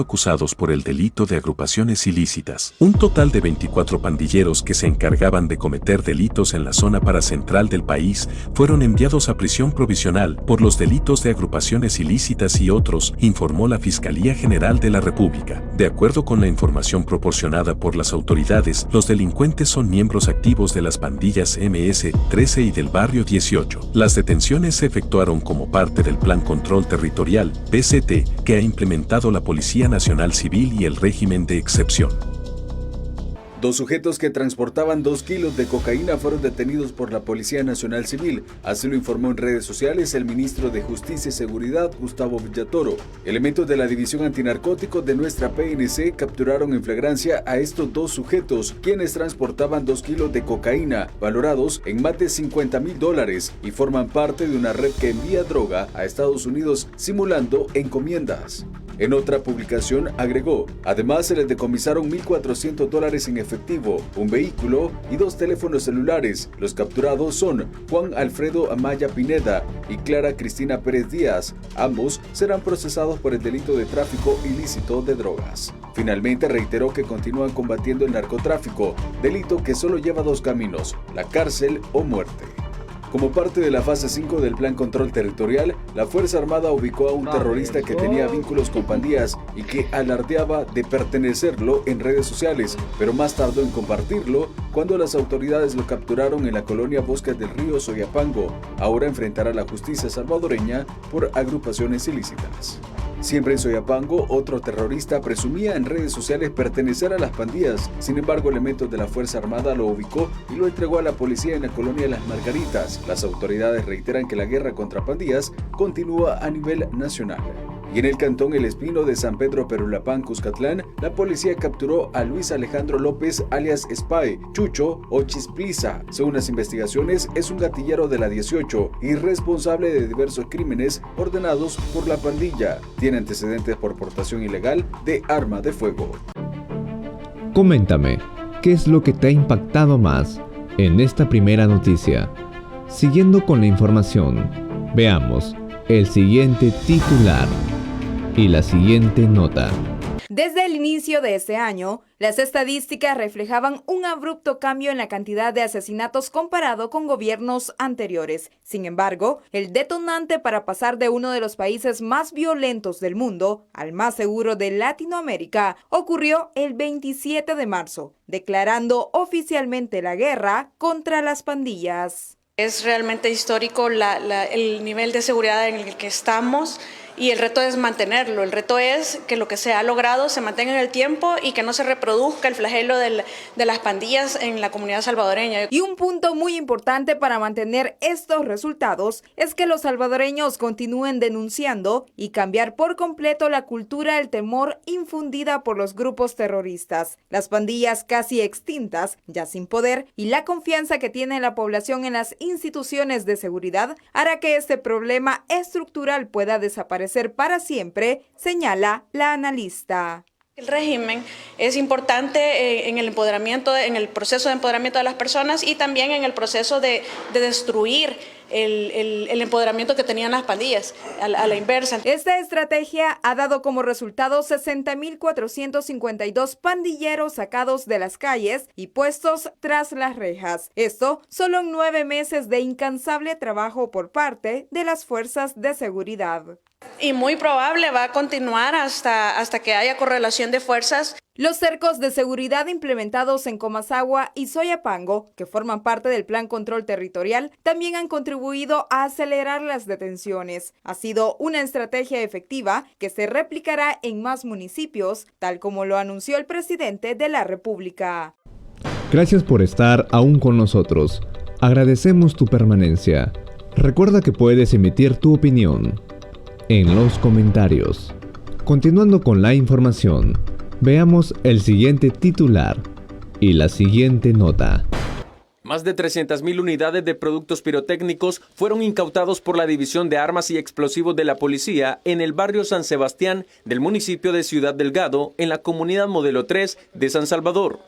acusados por el delito de agrupaciones ilícitas. Un total de 24 pandilleros que se encargaban de cometer delitos en la zona paracentral del país fueron enviados a prisión provisional por los delitos de agrupaciones ilícitas y otros, informó la Fiscalía General de la República. De acuerdo con la información proporcionada por las autoridades, los delincuentes son miembros activos de las pandillas MS-13 y del Barrio 18. Las detenciones se efectuaron como parte del Plan Control Territorial, PCT, que ha implementado la Policía Nacional Civil y el régimen de excepción. 2 sujetos que transportaban 2 kilos de cocaína fueron detenidos por la Policía Nacional Civil. Así lo informó en redes sociales el ministro de Justicia y Seguridad, Gustavo Villatoro. Elementos de la División Antinarcóticos de nuestra PNC capturaron en flagrancia a estos 2 sujetos, quienes transportaban 2 kilos de cocaína, valorados en más de $50,000, y forman parte de una red que envía droga a Estados Unidos simulando encomiendas. En otra publicación agregó, además se les decomisaron $1,400 en efectivo, un vehículo y 2 teléfonos celulares. Los capturados son Juan Alfredo Amaya Pineda y Clara Cristina Pérez Díaz. Ambos serán procesados por el delito de tráfico ilícito de drogas. Finalmente reiteró que continúan combatiendo el narcotráfico, delito que solo lleva 2 caminos, la cárcel o muerte. Como parte de la fase 5 del Plan Control Territorial, la Fuerza Armada ubicó a un terrorista que tenía vínculos con pandillas y que alardeaba de pertenecerlo en redes sociales, pero más tardó en compartirlo cuando las autoridades lo capturaron en la colonia Bosques del Río Soyapango. Ahora enfrentará a la justicia salvadoreña por agrupaciones ilícitas. Siempre en Soyapango, otro terrorista presumía en redes sociales pertenecer a las pandillas. Sin embargo, elementos de la Fuerza Armada lo ubicó y lo entregó a la policía en la colonia Las Margaritas. Las autoridades reiteran que la guerra contra pandillas continúa a nivel nacional. Y en el cantón El Espino de San Pedro Perulapán, Cuscatlán, la policía capturó a Luis Alejandro López alias Spy, Chucho o Chispliza. Según las investigaciones, es un gatillero de la 18 y responsable de diversos crímenes ordenados por la pandilla. Tiene antecedentes por portación ilegal de arma de fuego. Coméntame, ¿qué es lo que te ha impactado más en esta primera noticia? Siguiendo con la información, veamos el siguiente titular y la siguiente nota. Desde el inicio de este año, las estadísticas reflejaban un abrupto cambio en la cantidad de asesinatos comparado con gobiernos anteriores. Sin embargo, el detonante para pasar de uno de los países más violentos del mundo al más seguro de Latinoamérica ocurrió el 27 de marzo, declarando oficialmente la guerra contra las pandillas. Es realmente histórico el nivel de seguridad en el que estamos y el reto es mantenerlo. El reto es que lo que se ha logrado se mantenga en el tiempo y que no se reproduzca el flagelo de las pandillas en la comunidad salvadoreña. Y un punto muy importante para mantener estos resultados es que los salvadoreños continúen denunciando y cambiar por completo la cultura del temor infundida por los grupos terroristas. Las pandillas casi extintas, ya sin poder, y la confianza que tiene la población en las instituciones de seguridad hará que este problema estructural pueda desaparecer para siempre, señala la analista. El régimen es importante en el empoderamiento, en el proceso de empoderamiento de las personas y también en el proceso de destruir el empoderamiento que tenían las pandillas, a la inversa. Esta estrategia ha dado como resultado 60.452 pandilleros sacados de las calles y puestos tras las rejas. Esto solo en 9 meses de incansable trabajo por parte de las fuerzas de seguridad. Y muy probable va a continuar hasta que haya correlación de fuerzas. Los cercos de seguridad implementados en Comasagua y Soyapango, que forman parte del Plan Control Territorial, también han contribuido a acelerar las detenciones. Ha sido una estrategia efectiva que se replicará en más municipios, tal como lo anunció el presidente de la República. Gracias por estar aún con nosotros. Agradecemos tu permanencia. Recuerda que puedes emitir tu opinión en los comentarios. Continuando con la información, veamos el siguiente titular y la siguiente nota. Más de 300.000 unidades de productos pirotécnicos fueron incautados por la División de Armas y Explosivos de la Policía en el barrio San Sebastián del municipio de Ciudad Delgado, en la comunidad Modelo 3 de San Salvador.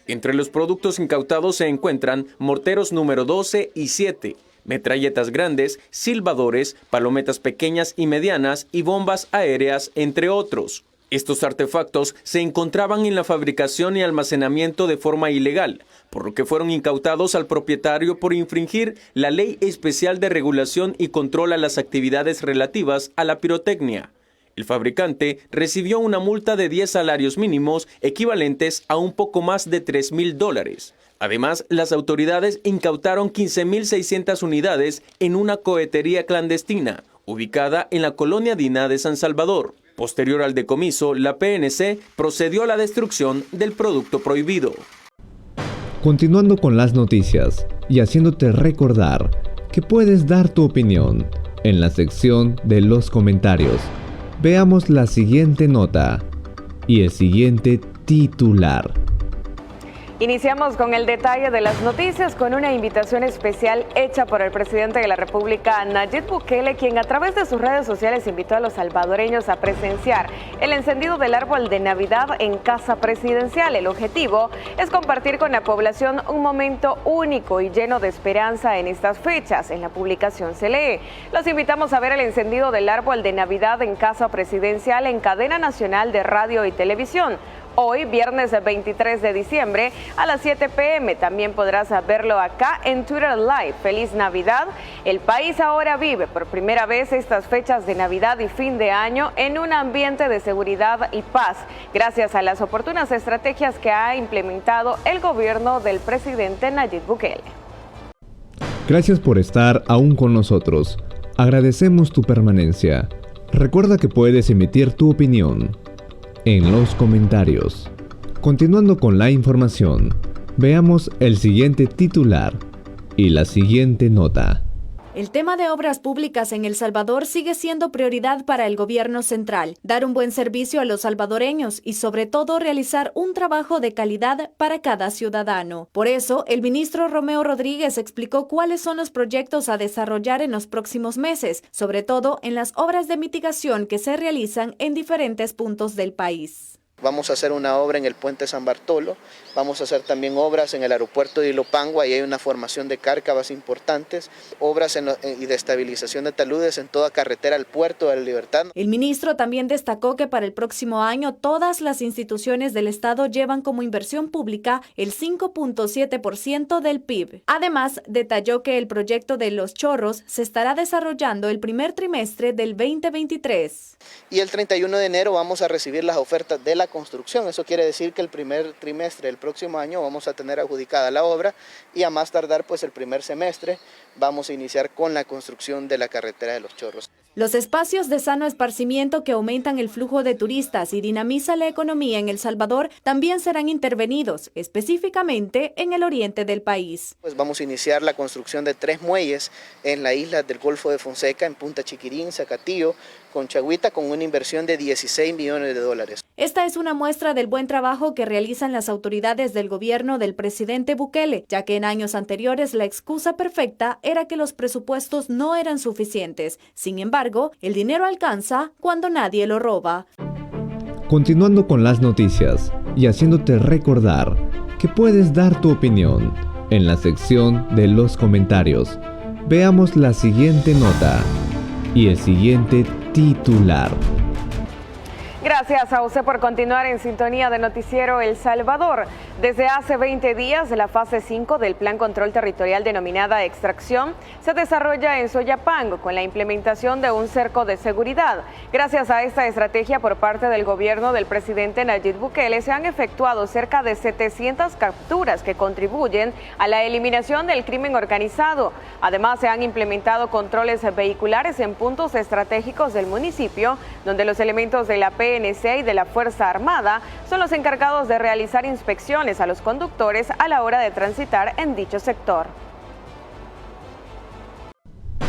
Entre los productos incautados se encuentran morteros número 12 y 7, metralletas grandes, silbadores, palometas pequeñas y medianas y bombas aéreas, entre otros. Estos artefactos se encontraban en la fabricación y almacenamiento de forma ilegal, por lo que fueron incautados al propietario por infringir la Ley Especial de Regulación y Control a las actividades relativas a la pirotecnia. El fabricante recibió una multa de 10 salarios mínimos equivalentes a un poco más de $3.000. Además, las autoridades incautaron 15.600 unidades en una cohetería clandestina, ubicada en la colonia Diná de San Salvador. Posterior al decomiso, la PNC procedió a la destrucción del producto prohibido. Continuando con las noticias y haciéndote recordar que puedes dar tu opinión en la sección de los comentarios, veamos la siguiente nota y el siguiente titular. Iniciamos con el detalle de las noticias con una invitación especial hecha por el presidente de la República, Nayib Bukele, quien a través de sus redes sociales invitó a los salvadoreños a presenciar el encendido del árbol de Navidad en Casa Presidencial. El objetivo es compartir con la población un momento único y lleno de esperanza en estas fechas. En la publicación se lee: los invitamos a ver el encendido del árbol de Navidad en Casa Presidencial en cadena nacional de radio y televisión. Hoy, viernes 23 de diciembre, a las 7 p.m. También podrás verlo acá en Twitter Live. ¡Feliz Navidad! El país ahora vive por primera vez estas fechas de Navidad y fin de año en un ambiente de seguridad y paz, gracias a las oportunas estrategias que ha implementado el gobierno del presidente Nayib Bukele. Gracias por estar aún con nosotros. Agradecemos tu permanencia. Recuerda que puedes emitir tu opinión en los comentarios. Continuando con la información, veamos el siguiente titular y la siguiente nota. El tema de obras públicas en El Salvador sigue siendo prioridad para el gobierno central, dar un buen servicio a los salvadoreños y sobre todo realizar un trabajo de calidad para cada ciudadano. Por eso, el ministro Romeo Rodríguez explicó cuáles son los proyectos a desarrollar en los próximos meses, sobre todo en las obras de mitigación que se realizan en diferentes puntos del país. Vamos a hacer una obra en el puente San Bartolo, vamos a hacer también obras en el aeropuerto de Ilopango, ahí hay una formación de cárcavas importantes, obras y de estabilización de taludes en toda carretera al puerto de la Libertad. El ministro también destacó que para el próximo año todas las instituciones del Estado llevan como inversión pública el 5.7% del PIB. Además, detalló que el proyecto de Los Chorros se estará desarrollando el primer trimestre del 2023. Y el 31 de enero vamos a recibir las ofertas de la construcción. Eso quiere decir que el primer trimestre del próximo año vamos a tener adjudicada la obra y a más tardar pues el primer semestre vamos a iniciar con la construcción de la carretera de Los Chorros. Los espacios de sano esparcimiento que aumentan el flujo de turistas y dinamizan la economía en El Salvador también serán intervenidos, específicamente en el oriente del país. Pues vamos a iniciar la construcción de 3 muelles en la isla del Golfo de Fonseca, en Punta Chiquirín, Zacatillo, Conchagüita, con una inversión de $16 millones. Esta es una muestra del buen trabajo que realizan las autoridades del gobierno del presidente Bukele, ya que en años anteriores la excusa perfecta era que los presupuestos no eran suficientes. Sin embargo, el dinero alcanza cuando nadie lo roba. Continuando con las noticias y haciéndote recordar que puedes dar tu opinión en la sección de los comentarios, veamos la siguiente nota y el siguiente titular. Gracias a usted por continuar en sintonía de Noticiero El Salvador. Desde hace 20 días, la fase 5 del Plan Control Territorial denominada Extracción se desarrolla en Soyapango con la implementación de un cerco de seguridad. Gracias a esta estrategia por parte del gobierno del presidente Nayib Bukele se han efectuado cerca de 700 capturas que contribuyen a la eliminación del crimen organizado. Además, se han implementado controles vehiculares en puntos estratégicos del municipio, donde los elementos de la PNC y de la Fuerza Armada son los encargados de realizar inspecciones a los conductores a la hora de transitar en dicho sector.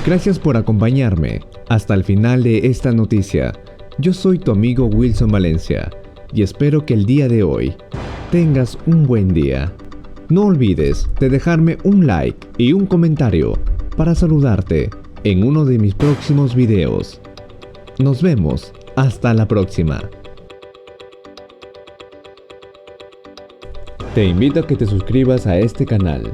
Gracias por acompañarme hasta el final de esta noticia. Yo soy tu amigo Wilson Valencia y espero que el día de hoy tengas un buen día. No olvides de dejarme un like y un comentario para saludarte en uno de mis próximos videos. Nos vemos. Hasta la próxima. Te invito a que te suscribas a este canal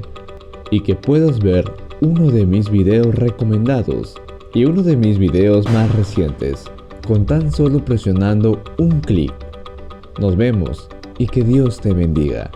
y que puedas ver uno de mis videos recomendados y uno de mis videos más recientes con tan solo presionando un clic. Nos vemos y que Dios te bendiga.